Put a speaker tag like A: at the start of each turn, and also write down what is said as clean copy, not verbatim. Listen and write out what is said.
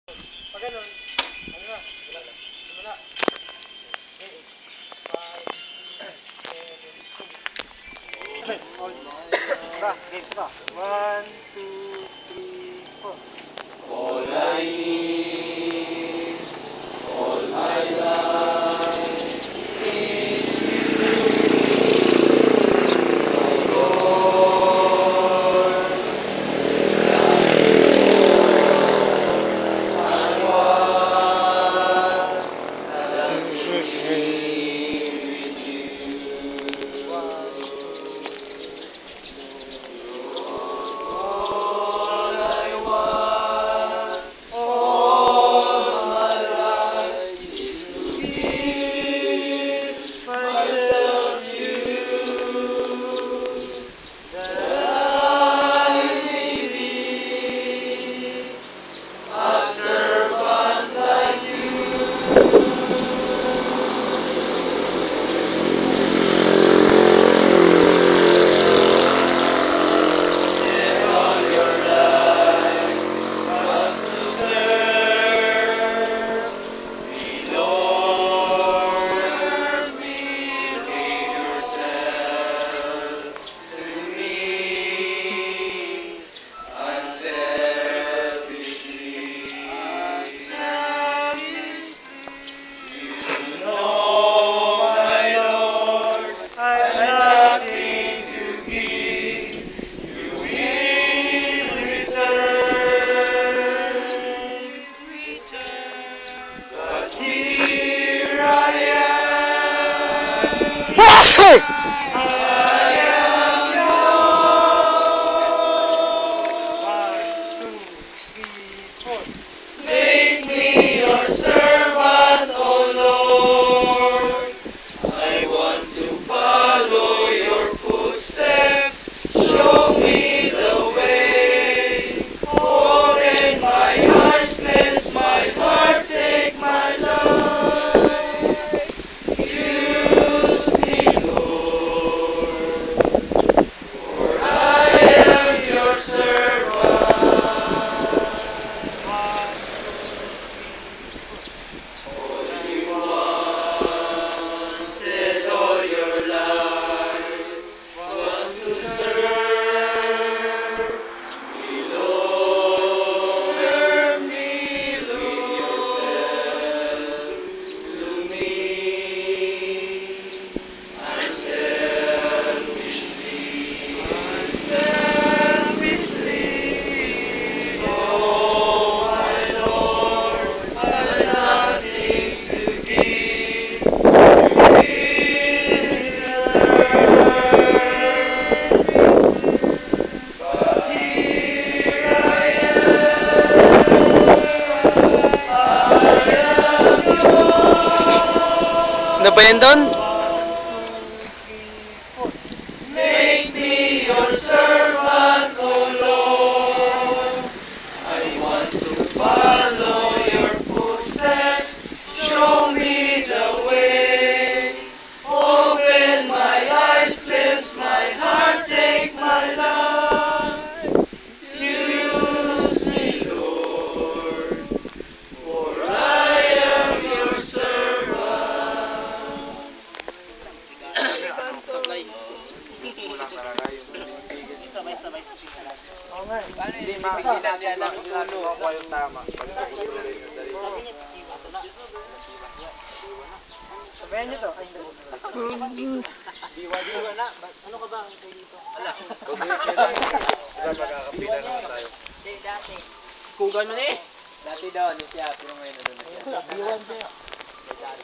A: Pag ganun, ano na? Simula. 8, 5, 6, 7, 8. Hold. Saka, game, saka. 1, 2, 3, 4.
B: All I need, all my life is you, Lord. I want to be with you.
A: 1, 2, 3, 4.
B: All I want,
A: All
B: all my
A: my
B: life
A: life
B: is to
A: to
B: give
A: give
B: myself
A: myself
B: to
A: to
B: you,
A: you,
B: that
A: that
B: I
A: I
B: may
A: may
B: be
A: be
B: a
A: a
B: servant
A: servant
B: like
A: like
B: you. Yet all your life was to serve me, Lord.
A: serve
B: You
A: me,
B: gave yourself
A: Lord.
B: to me unselfishly. You know, my Lord,
A: I've
B: I've
A: nothing
B: nothing to
A: to
B: give
A: give.
B: you
A: You
B: in
A: in
B: return.
A: return.
B: But here I am, I am
A: One,
B: yours.
A: two, three, 4.
B: Make me your servant, O Lord. I want to follow your footsteps. Show me the way. Open my eyes, cleanse my heart, take my life. Use me, Lord, for I am your servant.
A: 1, 2, 3, 4.
B: All you wanted all your life
A: Was
B: was
A: to
B: to
A: serve,
B: serve me, Lord.
A: serve me,
B: Give yourself
A: Lord.
B: to me unselfishly.
A: Unselfishly,
B: Oh,
A: oh
B: my
A: my
B: Lord,
A: Lord,
B: I've
A: I've
B: nothing
A: nothing
B: to
A: to
B: give
A: give
B: you
A: in
B: in return.
A: return.
B: But here I am, I am
C: Ano ba yan doon?
A: One,
B: yours.
A: two, three, 4.
B: Make me your servant, O Lord. I want to follow your footsteps. Show me the way. Open my eyes, cleanse my heart, take my life. Use me, Lord, for I am your servant.
A: Oo nga eh.
D: Hindi natin makuha yung tama.
A: Sabayan nyo to. Ay, hindi.
D: Diwa na. Ano ka ba? Dito. Ala.
B: Magkakapila naman tayo.
D: Dati.
C: Kugan mo na eh.
D: Dati daw, ano siya, pero ngayon na doon na siya.
A: Biwan siya.
D: Dati.